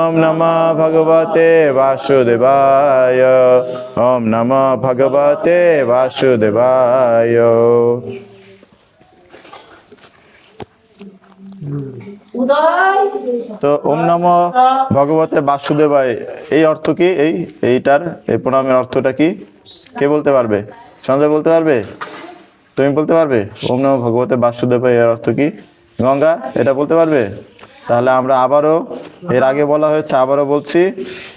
ওম নমঃ ভগবতে বাসুদেবায়। ওম নমঃ ভগবতে বাসুদেবায়। তো ওম নমঃ ভগবতে বাসুদেবায় এই অর্থ কি? এইটার এই প্রণামের অর্থটা কি? কে বলতে পারবে? সঞ্জয় বলতে পারবে? তুমি বলতে পারবে? ওম নমঃ ভগবতে বাসুদেবায় এর অর্থ কি? গঙ্গা এটা বলতে পারবে? তাহলে আমরা আবারও, এর আগে বলা হয়েছে, আবারও বলছি,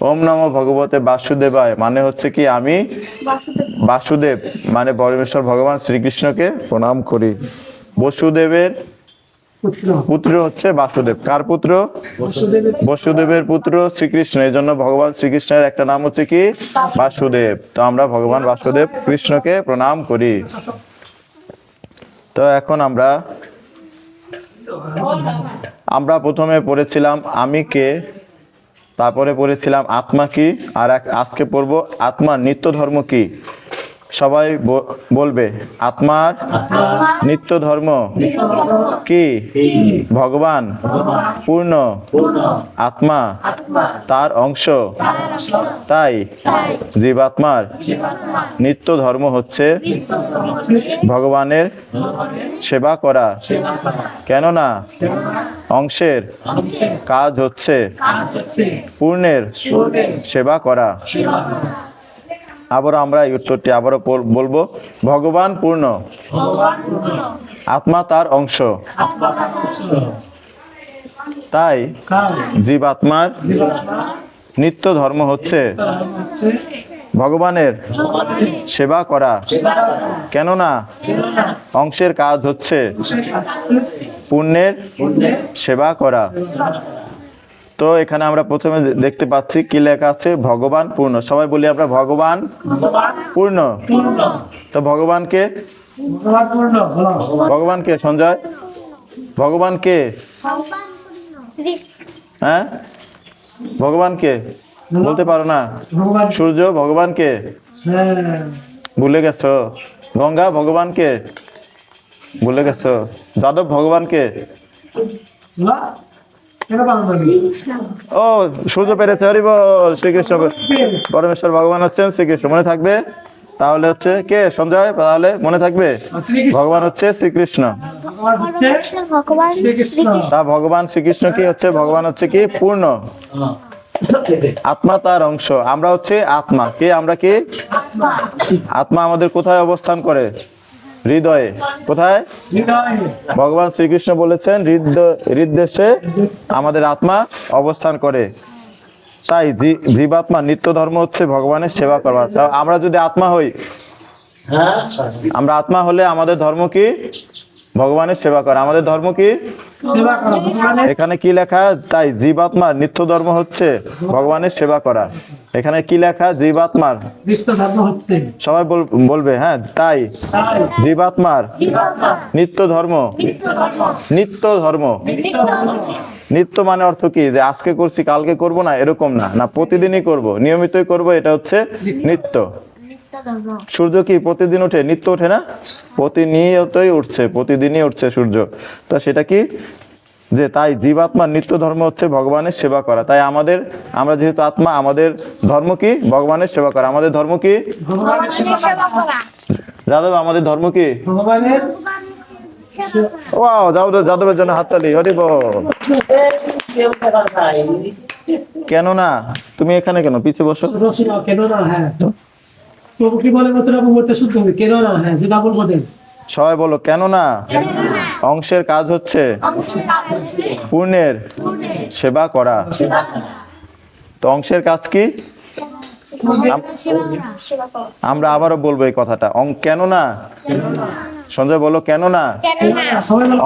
ওম নমঃ ভগবতে বাসুদেবায় মানে হচ্ছে কি আমি বাসুদেব মানে পরমেশ্বর ভগবান শ্রীকৃষ্ণকে প্রণাম করি। বসুদেবের পুত্র হচ্ছে বাসুদেব। কার পুত্র? বসুদেবের পুত্র শ্রীকৃষ্ণ। এই জন্য ভগবান শ্রীকৃষ্ণের একটা নাম হচ্ছে কি? বাসুদেব। তো আমরা ভগবান বাসুদেব কৃষ্ণকে প্রণাম করি। তো এখন আমরা প্রথমে পড়েছিলাম আমি কে, তারপরে পড়েছিলাম আত্মা কি, আর আজকে পড়ব আত্মার নিত্য ধর্ম কি। সবাই বলবে আত্মার নিত্য ধর্ম কি? ভগবান পূর্ণ, আত্মা তার অংশ, তাই জীবাত্মার নিত্য ধর্ম হচ্ছে ভগবানের সেবা করা। কেননা অংশের কাজ হচ্ছে পূর্ণের সেবা করা। আবারও আমরা এই উত্তরটি আবারও বলবো। ভগবান পূর্ণ, আত্মা তার অংশ, তাই জীবাত্মার নিত্য ধর্ম হচ্ছে ভগবানের সেবা করা। কেননা অংশের কাজ হচ্ছে পুণ্যের সেবা করা। তো এখানে আমরা প্রথমে দেখতে পাচ্ছি কি লেখা আছে? ভগবান পূর্ণ। সবাই বলি আমরা ভগবান পূর্ণ। তো ভগবানকে, ভগবানকে সঞ্জয়, ভগবানকে, হ্যাঁ ভগবানকে বলতে পারো না? সূর্য ভগবানকে ভুলে গেছো? গঙ্গা ভগবানকে ভুলে গেছো? যাদব ভগবানকে? ও সূর্য পেরেছে। হরি বল। শ্রীকৃষ্ণ পরমেশ্বর ভগবান হচ্ছেন শ্রীকৃষ্ণ। মনে থাকবে তাহলে? হচ্ছে কে সঞ্জয়? তাহলে মনে থাকবে ভগবান হচ্ছে শ্রীকৃষ্ণ। তা ভগবান শ্রীকৃষ্ণ কি হচ্ছে? ভগবান হচ্ছে কি? পূর্ণ, আত্মা তার অংশ। আমরা হচ্ছে আত্মা। কে? আমরা কি? আত্মা আমাদের কোথায় অবস্থান করে? হৃদয়ে। কোথায়? ভগবান শ্রীকৃষ্ণ বলেছেন হৃদদেশে আমাদের আত্মা অবস্থান করে। তাই জীবাত্মা নিত্য ধর্ম হচ্ছে ভগবানের সেবা করা। তা আমরা যদি আত্মা হই, আমরা আত্মা হলে আমাদের ধর্ম কি? ভগবানের সেবা করা। আমাদের ধর্ম কি? এখানে কি লেখা? তাই জীবাত্মার নিত্য ধর্ম হচ্ছে ভগবানের সেবা করা। এখানে কি লেখা? জীবাত্মার সবাই বলবে, হ্যাঁ। তাই জীবাত্মার নিত্য ধর্ম, নিত্য ধর্ম। নিত্য মানে অর্থ কি? যে আজকে করছি কালকে করব না, এরকম না, না প্রতিদিনই করব, নিয়মিতই করব, এটা হচ্ছে নিত্য। সূর্য কি প্রতিদিন ওঠে? নিত্য ওঠে না? প্রতিনিয়তই উঠছে, প্রতিদিনই উঠছে সূর্য। তো সেটা কি? যে তাই জীবাত্মার নিত্য ধর্ম হচ্ছে ভগবানের সেবা করা। তাই আমরা যেহেতু আত্মা, আমাদের ধর্ম কি? ভগবানের সেবা করা। আমাদের ধর্ম কি? যাদব আমাদের ধর্ম কি? ওয়াও, যাদবের জন্য হাততালি। হরি বল। কেন না? তুমি এখানে কেন? পিছে বসো। সবাই বলো কেন না? অংশের কাজ হচ্ছে পূর্ণের সেবা করা। তো অংশের কাজ কি? আমরা আবারও বলবো এই কথাটা। কেন না? সঞ্জয় বলো কেন না?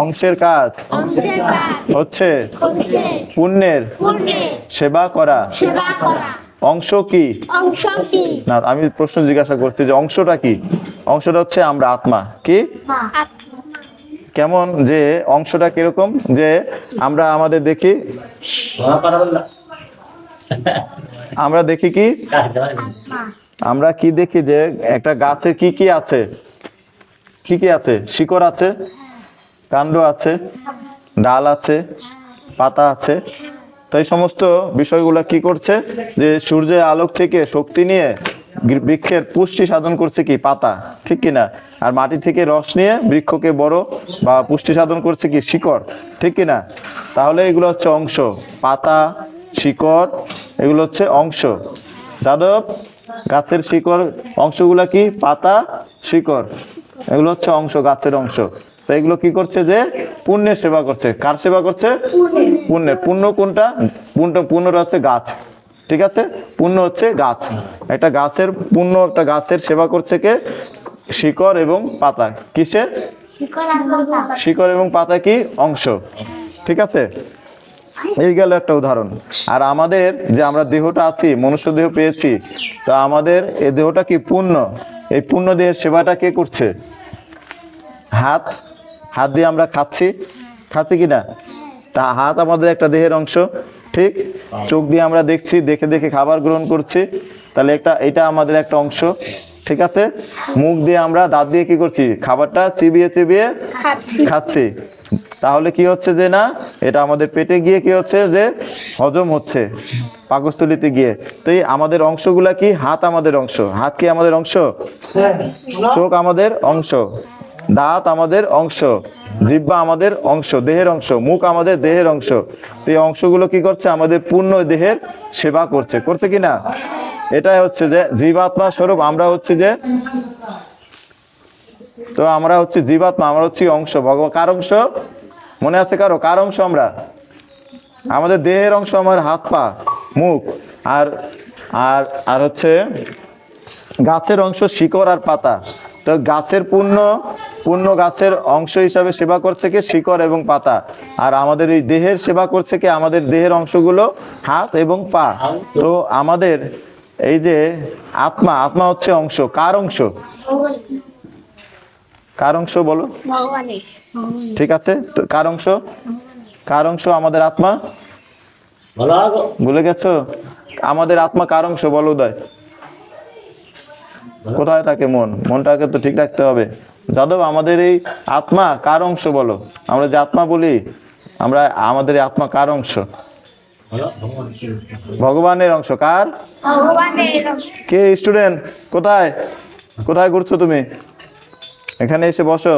অংশের কাজ হচ্ছে পুণ্যের সেবা করা। অংশ কি? না, আমি প্রশ্ন জিজ্ঞাসা করছি যে অংশটা কি? অংশটা হচ্ছে আমরা আত্মা। কি? কেমন? যে অংশটা কিরকম? যে আমরা আমাদের দেখি, আমরা দেখি কি? আমরা কি দেখি? যে একটা গাছের কি কি আছে? কি কি আছে? শিকড় আছে, কাণ্ড আছে, ডাল আছে, পাতা আছে, তো এই সমস্ত বিষয়গুলো কি করছে, যে সূর্যের আলোক থেকে শক্তি নিয়ে বৃক্ষের পুষ্টি সাধন করছে কি পাতা, ঠিক কিনা? আর মাটি থেকে রস নিয়ে বৃক্ষকে বড় বা পুষ্টি সাধন করছে কি শিকড়, ঠিক কিনা? তাহলে এগুলো হচ্ছে অংশ, পাতা, শিকড়, এগুলো হচ্ছে অংশ। যাদব, গাছের শিকড় অংশগুলা কি? পাতা, শিকড়, এগুলো হচ্ছে অংশ, গাছের অংশ। তো এগুলো কি করছে, যে পুণ্যের সেবা করছে। কার সেবা করছে? পুণ্যের। পুণ্য কোনটা? পুণ্যটা হচ্ছে গাছ, ঠিক আছে? পুণ্য হচ্ছে গাছ। একটা গাছের পুণ্য, একটা গাছের সেবা করছে কে? শিকড় এবং পাতা। কিসের? শিকড় এবং পাতা কি? অংশ, ঠিক আছে? এই গেল একটা উদাহরণ। আর আমাদের যে আমরা দেহটা আছি, মনুষ্য দেহ পেয়েছি, তো আমাদের এই দেহটা কি? পুণ্য। এই পুণ্য দেহের সেবাটা কে করছে? হাত। হাত দিয়ে আমরা খাচ্ছি, খাচ্ছি কিনা? তা হাত আমাদের একটা দেহের অংশ, ঠিক? চোখ দিয়ে আমরা দেখছি, দেখে দেখে খাবার গ্রহণ করছি, তাহলে এটা আমাদের একটা অংশ, ঠিক আছে? মুখ দিয়ে আমরা, দাঁত দিয়ে কি করছি? খাবারটা চিবিয়ে চিবিয়ে খাচ্ছি। তাহলে কি হচ্ছে, যে না, এটা আমাদের পেটে গিয়ে কি হচ্ছে, যে হজম হচ্ছে পাকস্থলীতে গিয়ে। তো এই আমাদের অংশগুলা কি? হাত আমাদের অংশ। হাত কি আমাদের অংশ? চোখ আমাদের অংশ, দাঁত আমাদের অংশ, জিহ্বা আমাদের অংশ, দেহের অংশ, মুখ আমাদের দেহের অংশ। এই অংশগুলো কি করছে? আমাদের পূর্ণ দেহের সেবা করছে, করছে কিনা? এটাই হচ্ছে যে জীবাত্মা স্বরূপ আমরা হচ্ছে যে, তো আমরা হচ্ছে জীবাত্মা, আমরা হচ্ছে অংশ। ভগবান কার অংশ? মনে আছে কারো? কার অংশ আমরা? আমাদের দেহের অংশ, আমার হাত, পা, মুখ। আর আর আর হচ্ছে গাছের অংশ শিকড় আর পাতা। তো গাছের পূর্ণ গাছের অংশ হিসাবে সেবা করছে কে? শিকড় এবং পাতা। আর আমাদের এই দেহের সেবা করছে কে? আমাদের দেহের অংশগুলো হাত এবং পা। তো আমাদের এই যে আত্মা, আত্মা হচ্ছে অংশ। কার অংশ? কার অংশ বলো? ঠিক আছে, তো কার অংশ? কার অংশ আমাদের আত্মা? ভুলে গেছো? আমাদের আত্মা কার অংশ বলো উদয়? কোথায় থাকে মন? মনটাকে তো ঠিক রাখতে হবে। যাদব, আমাদের এই আত্মা কার অংশ বলো? আমরা যে আত্মা বলি, আমরা আমাদের এই আত্মা কার অংশ? ভগবানের অংশ। কার? কে স্টুডেন্ট? কোথায় কোথায় ঘুরছো তুমি? এখানে এসে বসো।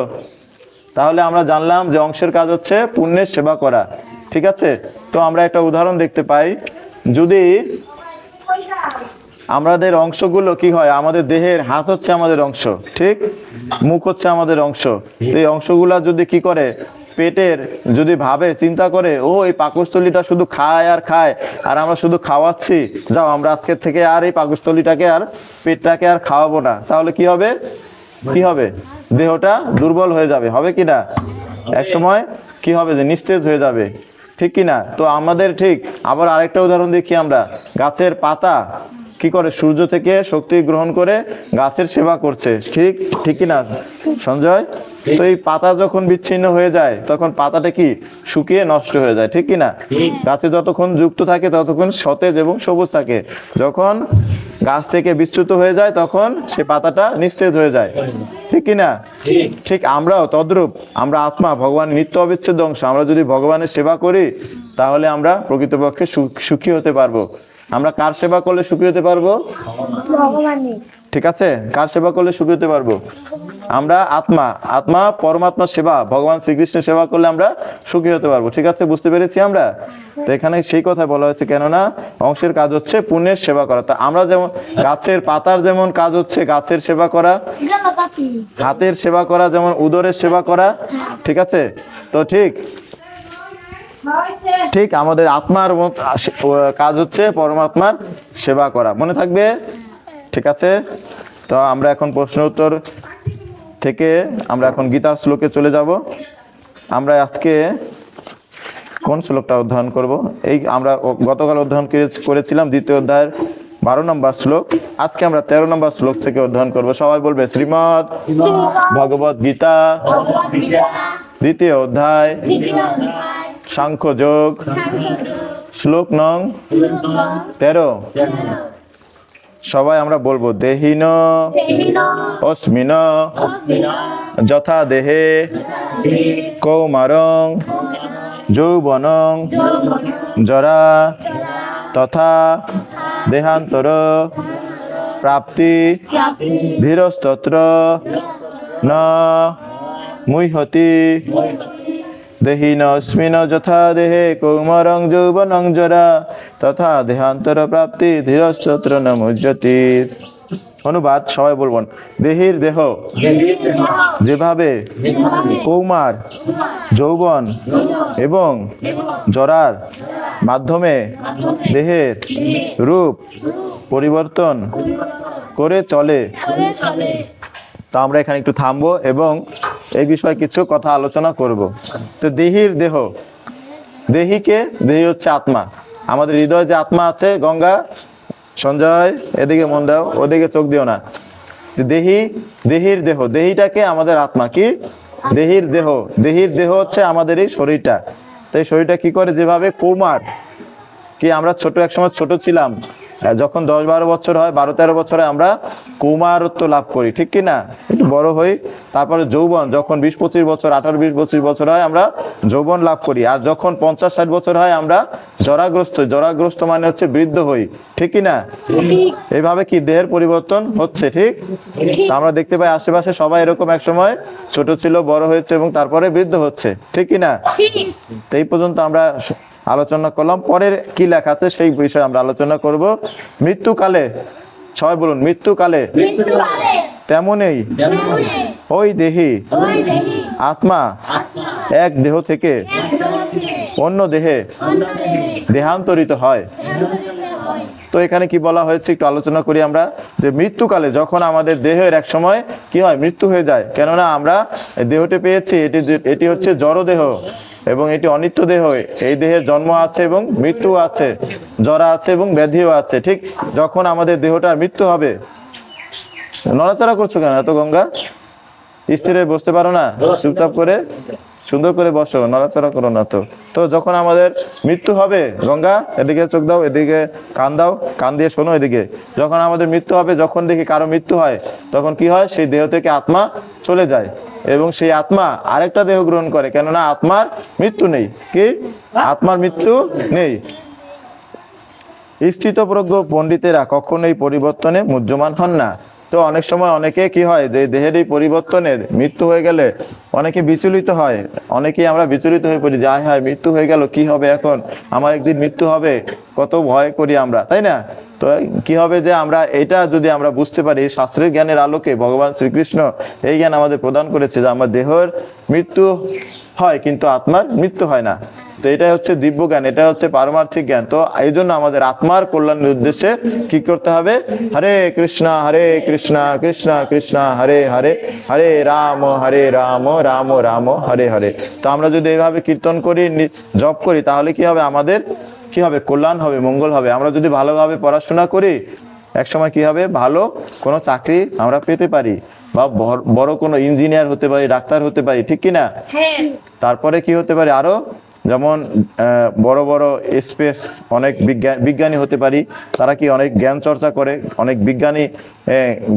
তাহলে আমরা জানলাম যে অংশের কাজ হচ্ছে পুণ্যের সেবা করা, ঠিক আছে? তো আমরা একটা উদাহরণ দেখতে পাই, যদি আমাদের অংশগুলো কি হয়, আমাদের দেহের হাত হচ্ছে আমাদের অংশ, ঠিক? মুখ হচ্ছে আমাদের অংশ। এই অংশগুলা যদি কি করে, পেটের যদি ভাবে, চিন্তা করে, ও এই পাকস্থলীটা শুধু খায় আর খায়, আর আমরা শুধু খাওয়াচ্ছি, যাও আমরা আজকের থেকে আর এই পাকস্থলীটাকে আর পেটটাকে আর খাওয়াবো না, তাহলে কি হবে? কি হবে? দেহটা দুর্বল হয়ে যাবে, হবে কি না? এক সময় কি হবে, যে নিস্তেজ হয়ে যাবে, ঠিক কি না? তো আমাদের ঠিক আবার আরেকটা উদাহরণ দেখি আমরা। গাছের পাতা কি করে? সূর্য থেকে শক্তি গ্রহণ করে গাছের সেবা করছে, ঠিক ঠিক কি না সঞ্জয়? তো এই পাতা যখন বিচ্ছিন্ন হয়ে যায়, তখন পাতাটা কি শুকিয়ে নষ্ট হয়ে যায়, ঠিক কি না? গাছে যতক্ষণ যুক্ত থাকে ততক্ষণ সতেজ এবং সবুজ থাকে। যখন গাছ থেকে বিচ্যুত হয়ে যায়, তখন সে পাতাটা নিস্তেজ হয়ে যায়, ঠিক কি না? ঠিক আমরাও তদ্রূপ, আমরা আত্মা ভগবানের নিত্য অবিচ্ছেদ্য অংশ। আমরা যদি ভগবানের সেবা করি, তাহলে আমরা প্রকৃতপক্ষে সুখী হতে পারবো। আমরা কার সেবা করলে সুখী হতে পারবো? ভগবানের। ঠিক আছে, কার সেবা করলে সুখী হতে পারবো? আমরা আত্মা, আত্মা পরমাত্মার সেবা, ভগবান শ্রীকৃষ্ণের সেবা করলে আমরা সুখী হতে পারবো, ঠিক আছে? বুঝতে পেরেছি আমরা? তো এখানে সেই কথা বলা হয়েছে, কেননা অংশের কাজ হচ্ছে পুণ্যের সেবা করা। তা আমরা যেমন গাছের পাতার যেমন কাজ হচ্ছে গাছের সেবা করা, হাতের সেবা করা, যেমন উদরের সেবা করা, ঠিক আছে? তো ঠিক ঠিক আমাদের আত্মার কাজ হচ্ছে পরমাত্মার সেবা করা, মনে থাকবে? ঠিক আছে, তো আমরা এখন প্রশ্ন উত্তর থেকে আমরা এখন গীতার শ্লোকে চলে যাব। আমরা আজকে কোন শ্লোকটা অধ্যয়ন করব? এই আমরা গতকাল অধ্যয়ন করেছিলাম দ্বিতীয় অধ্যায়ের 12 নম্বর শ্লোক। আজকে আমরা 13 নম্বর শ্লোক থেকে অধ্যয়ন করব। সবাই বলবে, শ্রীমদ্ ভগবদ গীতা দ্বিতীয় অধ্যায় সাংখ্য যোগ শ্লোক নং 13। সবাই আমরা বলবো, দেহিন অস্মিন যথা দেহে কৌমারং যৌবনং জরা তথা দেহান্তর প্রাপ্তি ধীরস্তত্র ন মুহ্যতি দেহিনস্মিন যথা দেহে কৌমারং যৌবনং জরা তথা দেহান্তর প্রাপ্তি ধীরস্তত্র ন মুহ্যতি। অনুবাদ সবাই বলবেন। দেহির দেহ যেভাবে কৌমার, যৌবন এবং জরার মাধ্যমে দেহের রূপ পরিবর্তন করে চলে। তো আমরা এখানে একটু থামবো এবং এই বিষয়ে কিছু কথা আলোচনা করব। তো দেহির দেহ, দেহি হচ্ছে আত্মা। আমাদের হৃদয়ে যে আত্মা আছে, গঙ্গা, সঞ্জয় এদিকে মন দাও, ওদিকে চোখ দিও না। দেহির দেহ, দেহিটাকে আমাদের আত্মা কি দেহির দেহ হচ্ছে আমাদের এই শরীরটা। তো এই শরীরটা কি করে, যেভাবে কৌমার, কি আমরা এক সময় ছোট ছিলাম, যখন 10-12 বছর হয়, 12-13 বছরে আমরা কৌমারত্ব লাভ করি, ঠিক কি না? একটু বড় হই, তারপরে যৌবন, যখন 20-25 বছর, 18-20-25 বছর হয় আমরা যৌবন লাভ করি। আর যখন 50-60 বছর হয় আমরা জরাগ্রস্ত মানে হচ্ছে বৃদ্ধ হই, ঠিক কি না? এইভাবে কি দেহের পরিবর্তন হচ্ছে, ঠিক? আমরা দেখতে পাই আশেপাশে সবাই এরকম এক সময় ছোট ছিল, বড় হয়েছে এবং তারপরে বৃদ্ধ হচ্ছে, ঠিক কি না? তো এই পর্যন্ত আমরা আলোচনা করলাম। পরের কি লেখা আছে সেই বিষয়ে আমরা আলোচনা করব। মৃত্যুকালে, সবাই বলুন, মৃত্যুকালে তেমনই ওই দেহি আত্মা এক দেহ থেকে অন্য দেহে দেহান্তরিত হয়। তো এখানে কি বলা হয়েছে একটু আলোচনা করি আমরা। যে মৃত্যুকালে যখন আমাদের দেহের এক সময় কি হয়, মৃত্যু হয়ে যায়। কেননা আমরা দেহটি পেয়েছি, এটি হচ্ছে জড় দেহ এবং এটি অনিত্য দেহ। এই দেহের জন্ম আছে এবং মৃত্যু আছে, জরা আছে এবং ব্যাধিও আছে। ঠিক যখন আমাদের দেহটার মৃত্যু হবে, নড়াচড়া করছো কেন এত গঙ্গা? স্থিরে বসতে পারো না? চুপচাপ করে সুন্দর করে বসো, নড়াচড়া করো না। তো যখন আমাদের মৃত্যু হবে, গঙ্গা এদিকে চোখ দাও, এদিকে কান দাও, কান দিয়ে শোনো এদিকে। যখন আমাদের মৃত্যু হবে, যখন দেখি কারো মৃত্যু হয়, তখন কি হয়, সেই দেহ থেকে আত্মা চলে যায় এবং সেই আত্মা আরেকটা দেহ গ্রহণ করে। কেননা আত্মার মৃত্যু নেই। কি? আত্মার মৃত্যু নেই। স্থিতপ্রজ্ঞ পণ্ডিতেরা কখনোই পরিবর্তনে মুহ্যমান হন না। তো অনেক সময় অনেকে কি হয়, যে দেহের এই পরিবর্তনের মৃত্যু হয়ে গেলে অনেকে বিচলিত হয়। অনেকেই আমরা বিচলিত হয়ে পড়ি, যে হায় মৃত্যু হয়ে গেল, কি হবে এখন, আমার একদিন মৃত্যু হবে, কত ভয় করি আমরা, তাই না? তো কি হবে, যে আমরা এটা যদি আমরা বুঝতে পারি, শাস্ত্রের জ্ঞানের আলোকে ভগবান শ্রীকৃষ্ণ এই জ্ঞান আমাদের প্রদান করেছে, যে আমার দেহের মৃত্যু হয় কিন্তু আত্মার মৃত্যু হয় না। তো এটাই হচ্ছে দিব্য জ্ঞান, এটা হচ্ছে পারমার্থিক জ্ঞান। তো এই জন্য আমাদের আত্মার কল্যাণের উদ্দেশ্যে কি করতে হবে? হরে কৃষ্ণ কৃষ্ণ কৃষ্ণ হরে হরে, হরে রাম রাম রাম হরে হরে। তো আমরা যদি এইভাবে কীর্তন করি, জপ করি, তাহলে কি হবে, আমাদের কি হবে, কল্যাণ হবে, মঙ্গল হবে। আমরা যদি ভালোভাবে পড়াশোনা করি, এক সময় কি হবে, ভালো কোনো চাকরি আমরা পেতে পারি, বা বড় কোনো ইঞ্জিনিয়ার হতে পারি, ডাক্তার হতে পারি, ঠিক কিনা? তারপরে কি হতে পারে, আরো যেমন বড় বড় স্পেস অনেক বিজ্ঞানী হতে পারি। তারা কি অনেক জ্ঞান চর্চা করে, অনেক বিজ্ঞানী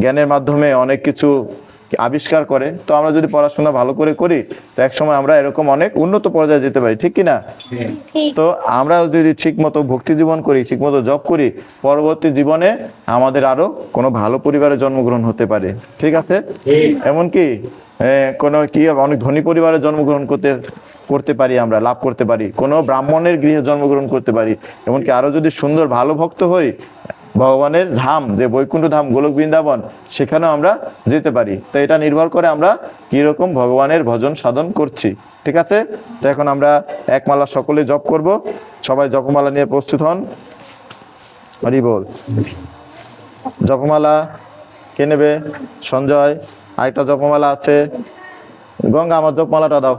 জ্ঞানের মাধ্যমে অনেক কিছু আবিষ্কার করে। তো আমরা যদি পড়াশোনা ভালো করে করি, তো একসময় আমরা এরকম অনেক উন্নত পর্যায়ে যেতে পারি, ঠিক কিনা? তো আমরা যদি ঠিক মতো ভক্তি জীবন করি, ঠিক মতো জব করি, পরবর্তী জীবনে আমাদের আরো কোনো ভালো পরিবারে জন্মগ্রহণ হতে পারে, ঠিক আছে? এমনকি কোনো কি অনেক ধনী পরিবারে জন্মগ্রহণ করতে পারি, আমরা লাভ করতে পারি, কোনো ব্রাহ্মণের গৃহে জন্মগ্রহণ করতে পারি। এমনকি আরো যদি সুন্দর ভালো ভক্ত হই, ভগবানের ধাম যে বৈকুণ্ঠ ধাম, গোলক বৃন্দাবন, সেখানেও আমরা যেতে পারি। তো এটা নির্ভর করে আমরা কিরকম ভগবানের ভজন সাধন করছি, ঠিক আছে? তো এখন আমরা একমালা সকলে জপ করব। সবাই জপমালা নিয়ে প্রস্তুত হন। হরি বল। জপমালা কে নেবে? সঞ্জয়। আরেকটা জপমালা আছে, গঙ্গা আমার জপমালাটা দাও।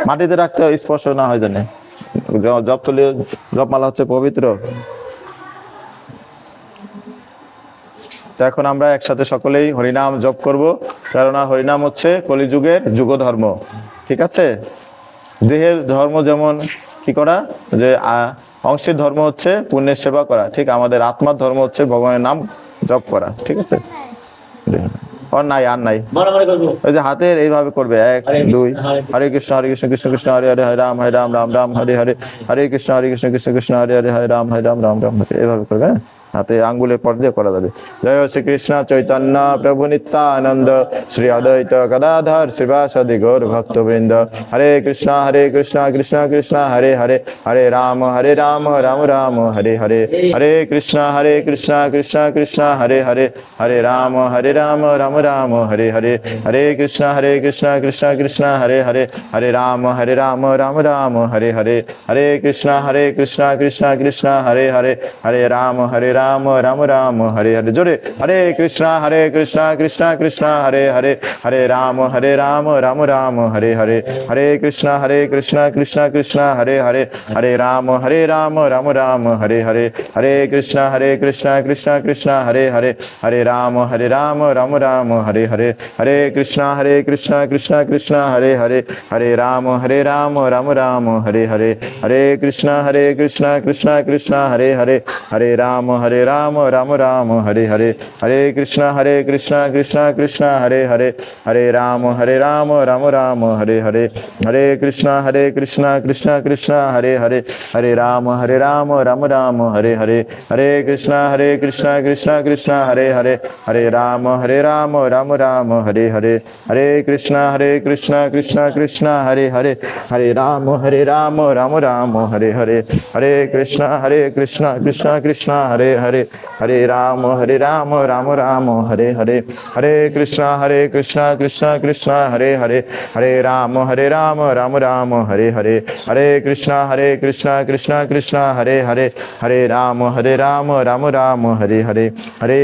মাটিতে রাখতে স্পর্শ না হয় জানে। জপ তুলে, জপমালা হচ্ছে পবিত্র। তো এখন আমরা একসাথে সকলেই হরিনাম জপ করব, কেননা হরিনাম হচ্ছে কলিযুগের যুগ ধর্ম, ঠিক আছে? দেহের ধর্ম যেমন কি করা, যে অংশের ধর্ম হচ্ছে পুণ্যের সেবা করা, ঠিক আমাদের আত্মার ধর্ম হচ্ছে ভগবানের নাম জপ করা, ঠিক আছে? আর নাই ওই যে হাতের এইভাবে করবে 1 2 হরে কৃষ্ণ কৃষ্ণ কৃষ্ণ হরে হরে হরে রাম রাম রাম হরে হরে হরে কৃষ্ণ কৃষ্ণ কৃষ্ণ হরে হরে হরে রাম রাম রাম হরে এইভাবে করবে হ্যাঁ? হাতে আঙ্গুলের পর্যায়ে করা যাবে। জয় শ্রী কৃষ্ণ চৈতন্য প্রভু নিত্যানন্দ শ্রী অদ্বৈত গদাধর শ্রীবাসাদি গৌর ভক্তবৃন্দ। হরে কৃষ্ণ কৃষ্ণ কৃষ্ণ হরে হরে হরে রাম রাম রাম হরে হরে হরে কৃষ্ণ কৃষ্ণ কৃষ্ণ হরে হরে হরে রাম রাম রাম হরে হরে হরে কৃষ্ণ কৃষ্ণ কৃষ্ণ হরে হরে হরে রাম রাম রাম হরে হরে হরে কৃষ্ণ কৃষ্ণ কৃষ্ণ হরে হরে হরে রাম রাম রাম হরে হরে। জোরে হরে কৃষ্ণ কৃষ্ণ কৃষ্ণ হরে হরে হরে রাম রাম রাম হরে হরে হরে কৃষ্ণ কৃষ্ণ কৃষ্ণ হরে হরে হরে রাম রাম রাম হরে হরে হরে কৃষ্ণ কৃষ্ণ কৃষ্ণ হরে হরে হরে রাম রাম রাম হরে হরে হরে কৃষ্ণ কৃষ্ণ কৃষ্ণ হরে হরে হরে রাম রাম রাম হরে হরে হরে কৃষ্ণ কৃষ্ণ কৃষ্ণ হরে হরে হরে রাম রাম রাম হরে হরে হরে কৃষ্ণ কৃষ্ণ কৃষ্ণ হরে হরে হরে রাম রাম রাম হরে হরে হরে কৃষ্ণ কৃষ্ণ কৃষ্ণ হরে হরে হরে রাম রাম রাম হরে হরে হরে কৃষ্ণ কৃষ্ণ কৃষ্ণ হরে হরে হরে রাম রাম রাম হরে হরে হরে কৃষ্ণ কৃষ্ণ কৃষ্ণ হরে হরে হরে রাম রাম রাম হরে হরে হরে কৃষ্ণ কৃষ্ণ কৃষ্ণ হরে হরে হরে রাম রাম রাম হরে হরে হরে কৃষ্ণ কৃষ্ণ কৃষ্ণ হরে হরে হরে রাম রাম রাম হরে হরে হরে কৃষ্ণ কৃষ্ণ কৃষ্ণ হরে হরে হরে রাম রাম রাম হরে হরে হরে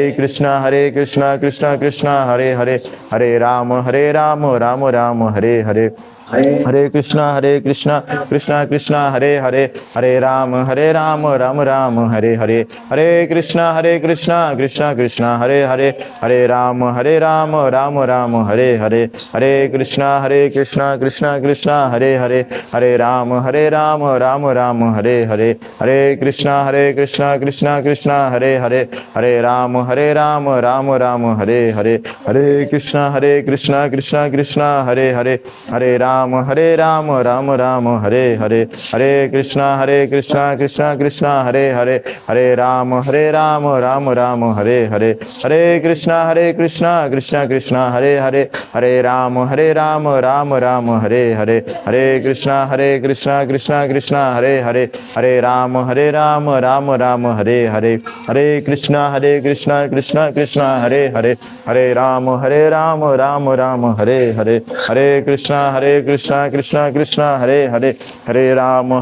কৃষ্ণ কৃষ্ণ কৃষ্ণ হরে হরে হরে রাম রাম রাম হরে হরে हरे कृष्णा कृष्णा कृष्णा हरे हरे हरे राम राम राम हरे हरे हरे कृष्णा कृष्णा कृष्णा हरे हरे हरे राम राम राम हरे हरे हरे कृष्णा कृष्णा कृष्णा हरे हरे हरे राम राम राम हरे हरे हरे कृष्णा कृष्णा कृष्णा हरे हरे हरे राम राम राम हरे हरे हरे कृष्णा कृष्णा कृष्णा हरे हरे हरे राम राम राम हरे हरे हरे कृष्णा कृष्णा कृष्णा हरे हरे हरे राम राम राम हरे हरे हरे कृष्णा कृष्णा कृष्णा हरे हरे हरे राम राम राम हरे हरे हरे कृष्णा कृष्णा कृष्णा हरे हरे हरे राम राम राम हरे हरे हरे कृष्णा कृष्णा कृष्णा हरे हरे हरे राम राम राम हरे हरे हरे कृष्णा कृष्णा कृष्णा हरे हरे हरे राम राम राम हरे हरे हरे कृष्णा कृष्णा कृष्णा हरे हरे हरे राम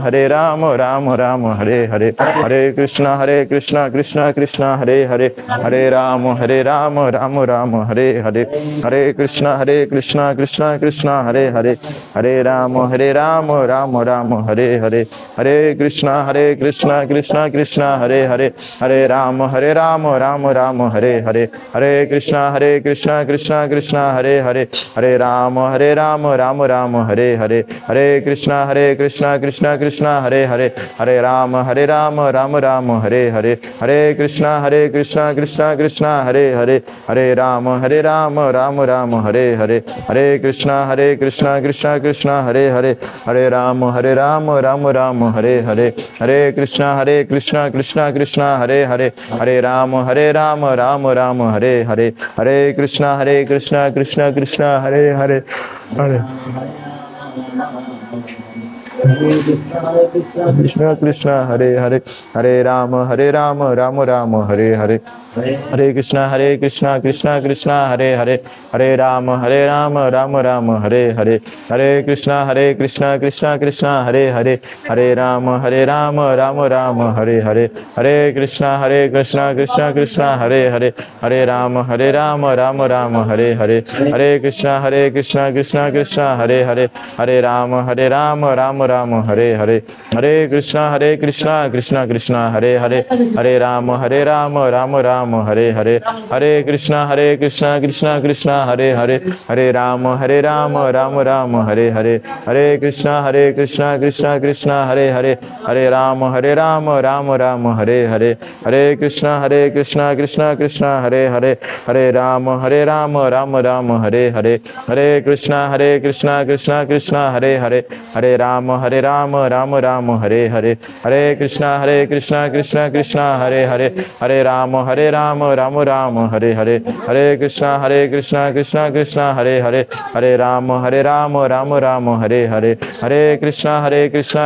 राम राम हरे हरे हरे कृष्णा कृष्णा कृष्णा हरे हरे हरे राम राम राम हरे हरे हरे कृष्णा कृष्णा कृष्णा हरे हरे हरे राम राम राम हरे हरे हरे कृष्णा कृष्णा कृष्णा हरे हरे हरे राम राम राम हरे हरे हरे कृष्णा कृष्णा कृष्णा हरे हरे हरे राम राम राम हरे हरे हरे कृष्णा कृष्णा कृष्णा हरे हरे हरे राम राम राम हरे हरे हरे कृष्णा कृष्णा कृष्णा हरे हरे हरे राम राम राम हरे हरे हरे कृष्णा कृष्णा कृष्णा हरे हरे हरे राम राम राम हरे हरे हरे कृष्णा कृष्णा कृष्णा हरे हरे हरे कृष्णा कृष्णा हरे हरे हरे राम राम राम हरे हरे हरे कृष्णा कृष्णा कृष्णा हरे हरे हरे राम राम राम हरे हरे हरे कृष्णा कृष्णा कृष्णा हरे हरे हरे राम राम राम हरे हरे हरे कृष्णा कृष्णा कृष्णा हरे हरे हरे राम राम राम हरे हरे हरे कृष्णा कृष्णा कृष्णा हरे हरे हरे राम राम राम हरे हरे, हरे कृष्णा कृष्णा कृष्णा हरे हरे, हरे राम राम राम हरे हरे, हरे कृष्णा कृष्णा कृष्णा हरे हरे, हरे राम राम राम हरे हरे, हरे कृष्णा कृष्णा कृष्णा हरे हरे, हरे राम राम राम हरे हरे, हरे कृष्णा कृष्णा कृष्णा हरे हरे, हरे राम राम राम हरे हरे, हरे कृष्णा कृष्णा कृष्णा हरे हरे, हरे राम राम राम हरे हरे, हरे कृष्णा कृष्णा कृष्णा हरे हरे, हरे राम राम राम हरे हरे, हरे कृष्णा कृष्णा कृष्णा हरे हरे, हरे राम राम राम हरे हरे, हरे कृष्णा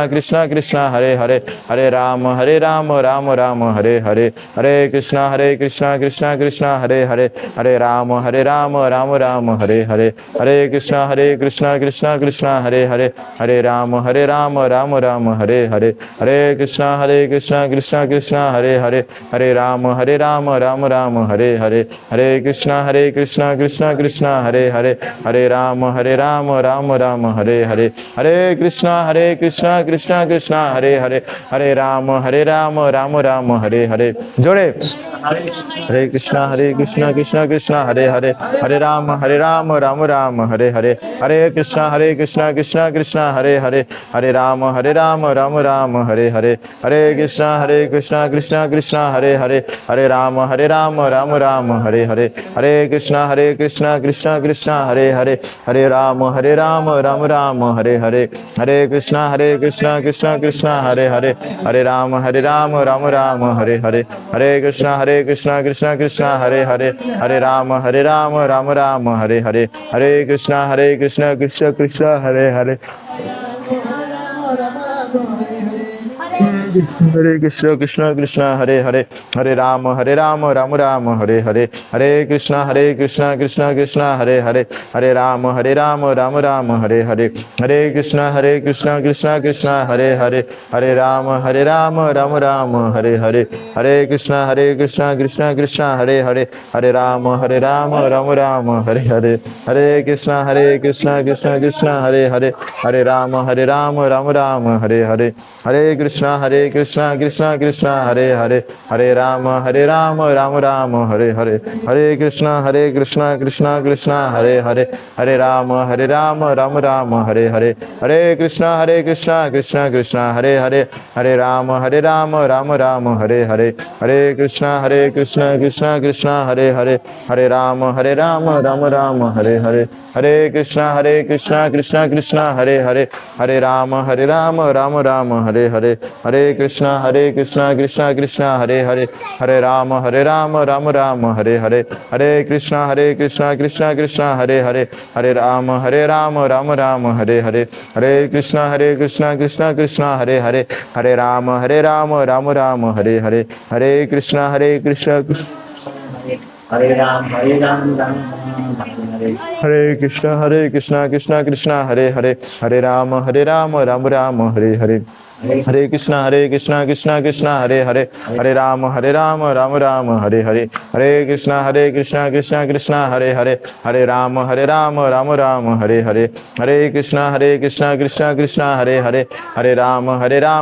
कृष्णा कृष्णा हरे हरे, हरे राम राम राम हरे हरे, हरे कृष्णा कृष्णा कृष्णा हरे हरे, हरे राम राम राम हरे हरे, हरे कृष्णा कृष्णा कृष्णा हरे हरे, हरे राम राम राम हरे हरे, हरे कृष्णा कृष्णा कृष्णा हरे हरे, हरे राम राम राम हरे हरे, हरे कृष्णा कृष्णा कृष्णा हरे हरे, हरे राम राम राम हरे हरे, हरे कृष्णा कृष्णा कृष्णा हरे हरे, हरे राम राम राम हरे हरे, जोड़े हरे कृष्णा कृष्णा कृष्णा हरे हरे, हरे राम राम राम हरे हरे, हरे कृष्णा कृष्णा कृष्णा हरे हरे, हरे राम राम राम हरे हरे, हरे कृष्णा कृष्णा कृष्णा हरे हरे, हरे राम राम राम हरे हरे, हरे कृष्णा कृष्णा कृष्णा हरे हरे, हरे राम राम राम हरे हरे, हरे कृष्णा कृष्णा कृष्णा हरे हरे, हरे राम राम राम हरे हरे, हरे कृष्णा कृष्णा कृष्णा हरे हरे, हरे राम राम राम हरे हरे, हरे कृष्णा कृष्णा कृष्णा हरे हरे, हरे कृष्णा कृष्णा हरे हरे, हरे राम राम राम हरे हरे, हरे कृष्णा कृष्णा कृष्णा हरे हरे, हरे राम राम राम हरे हरे, हरे कृष्णा कृष्णा कृष्णा हरे हरे, हरे राम राम राम हरे हरे, हरे कृष्णा कृष्णा कृष्णा हरे हरे, हरे राम राम राम हरे हरे, हरे कृष्णा कृष्णा कृष्णा हरे हरे, हरे राम राम राम हरे हरे, हरे कृष्णा कृष्णा कृष्णा हरे हरे, हरे राम राम राम हरे हरे, हरे कृष्णा कृष्णा कृष्णा हरे हरे, हरे राम राम राम हरे हरे, हरे कृष्णा कृष्णा कृष्णा हरे हरे, हरे राम राम राम हरे हरे, हरे कृष्णा कृष्णा कृष्णा हरे हरे, हरे राम राम राम हरे हरे, हरे कृष्णा कृष्णा कृष्णा हरे हरे, हरे राम राम राम हरे हरे, हरे कृष्णा कृष्णा कृष्णा हरे हरे, हरे राम राम राम हरे हरे, हरे कृष्णा कृष्णा कृष्णा हरे हरे, हरे राम राम राम हरे हरे, हरे कृष्णा कृष्णा कृष्णा हरे हरे, हरे राम राम राम हरे हरे, हरे कृष्णा कृष्णा हरे राम राम राम हरे हरे, हरे कृष्णा कृष्णा कृष्णा हरे हरे, हरे राम राम राम हरे हरे, हरे कृष्णा कृष्णा कृष्णा हरे हरे, हरे राम राम राम हरे हरे, हरे कृष्णा कृष्णा कृष्णा हरे हरे, हरे राम राम राम हरे हरे, हरे कृष्णा कृष्णा कृष्णा हरे हरे, हरे राम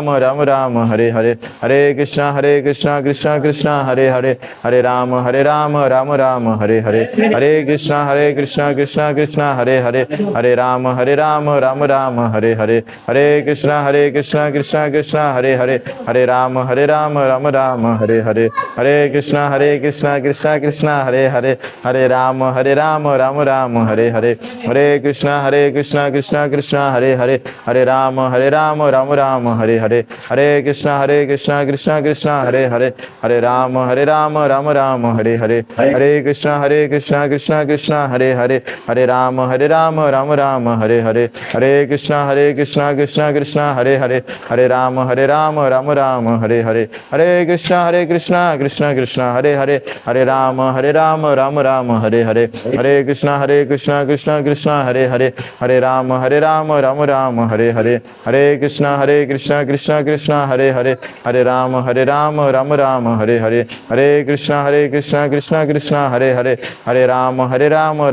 राम राम हरे हरे, हरे कृष्णा कृष्णा कृष्णा हरे हरे, हरे राम राम राम हरे हरे, हरे कृष्णा कृष्णा कृष्णा हरे हरे, हरे राम राम राम हरे हरे, हरे कृष्णा कृष्णा कृष्णा हरे हरे, हरे राम राम राम हरे हरे, हरे कृष्णा कृष्णा कृष्णा हरे हरे, हरे राम राम राम हरे हरे, हरे कृष्णा कृष्णा कृष्णा हरे हरे, हरे राम राम राम हरे हरे, हरे कृष्णा कृष्णा कृष्णा हरे हरे, हरे राम राम राम हरे हरे, हरे कृष्णा कृष्णा कृष्णा हरे हरे, हरे राम राम राम हरे हरे, हरे कृष्णा कृष्णा कृष्णा हरे हरे, हरे राम राम राम हरे हरे, हरे कृष्णा कृष्णा कृष्णा हरे हरे, हरे राम राम राम हरे हरे, हरे कृष्णा कृष्णा कृष्णा हरे हरे, हरे राम राम राम हरे हरे, हरे कृष्णा कृष्णा कृष्णा हरे हरे, हरे राम राम राम हरे हरे, हरे कृष्णा कृष्णा कृष्णा हरे हरे, हरे Ram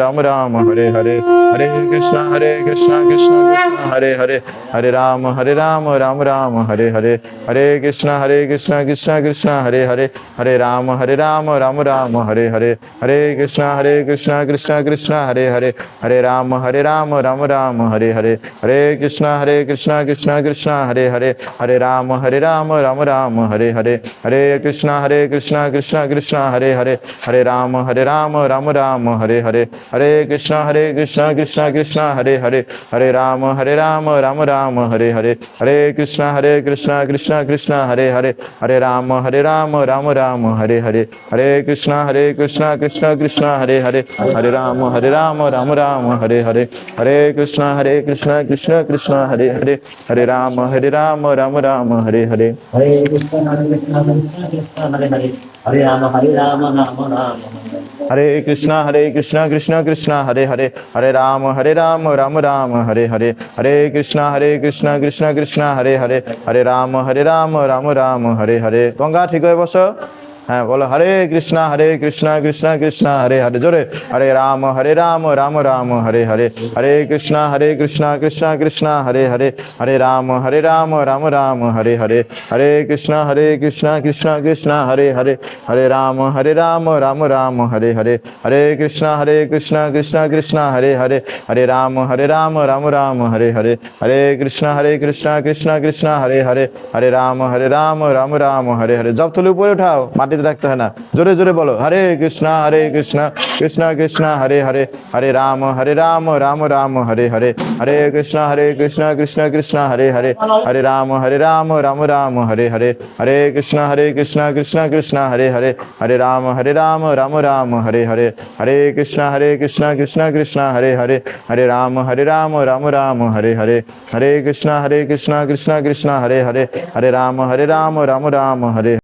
Ram Ram Ram Hare Hare Hare Krishna Krishna Krishna Hare Hare Hare Ram Ram Ram Hare Hare Hare Krishna Krishna Krishna Hare Hare Hare Ram Ram Ram Hare Hare Hare Krishna Krishna Krishna Hare Hare Hare Ram Ram Ram Hare Hare Hare Krishna Krishna Krishna Hare Hare Hare Ram Ram Ram Hare Hare Hare Krishna Krishna Krishna Hare Hare Hare Ram Ram Ram Hare Hare Hare Krishna Krishna Krishna Hare Hare Hare Ram Ram Ram Hare Hare Hare Krishna Krishna Krishna Hare Hare Hare Ram Ram Ram Hare Hare Hare Krishna Krishna Krishna Hare Hare Hare Ram Ram Ram Hare Hare Hare Krishna Krishna Krishna Hare Hare Hare Ram Ram Ram Hare Hare Hare Krishna Krishna Krishna Hare Hare Hare Rama Rama Rama Hare Krishna Krishna Krishna Hare Hare Hare Ram Ram Ram Hare Hare Hare Krishna Krishna Krishna Hare Hare Hare Ram Ram Ram Hare Hare Ganga ঠিক হয়ে বসো হ্যাঁ বলো হরে কৃষ্ণা কৃষ্ণ কৃষ্ণ হরে হরে জোরে হরে Ram Ram Ram Hare Hare Hare Krishna Krishna Krishna Hare Hare Hare Ram Ram Ram Hare Hare Hare Krishna Krishna Krishna Hare Hare Hare Ram Ram Ram Hare Hare Hare Krishna Krishna Krishna Hare Hare Hare Ram Ram Ram Hare Hare Hare Krishna Krishna Krishna Hare Hare Hare Ram Ram Ram Hare Hare job তুলে উপরে উঠাও মাটিতে রাখতে হয় না জোরে জোরে বলো হরে কৃষ্ণ কৃষ্ণ কৃষ্ণ হরে হরে হরে রাম রাম রাম হরে হরে হরে কৃষ্ণ কৃষ্ণ কৃষ্ণ হরে হরে হরে রাম রাম রাম হরে হরে হরে কৃষ্ণ কৃষ্ণ কৃষ্ণ হরে হরে হরে রাম রাম রাম হরে হরে হরে কৃষ্ণ কৃষ্ণ কৃষ্ণ হরে হরে হরে রাম রাম রাম হরে হরে হরে কৃষ্ণ কৃষ্ণ কৃষ্ণ হরে হরে হরে রাম রাম রাম হরে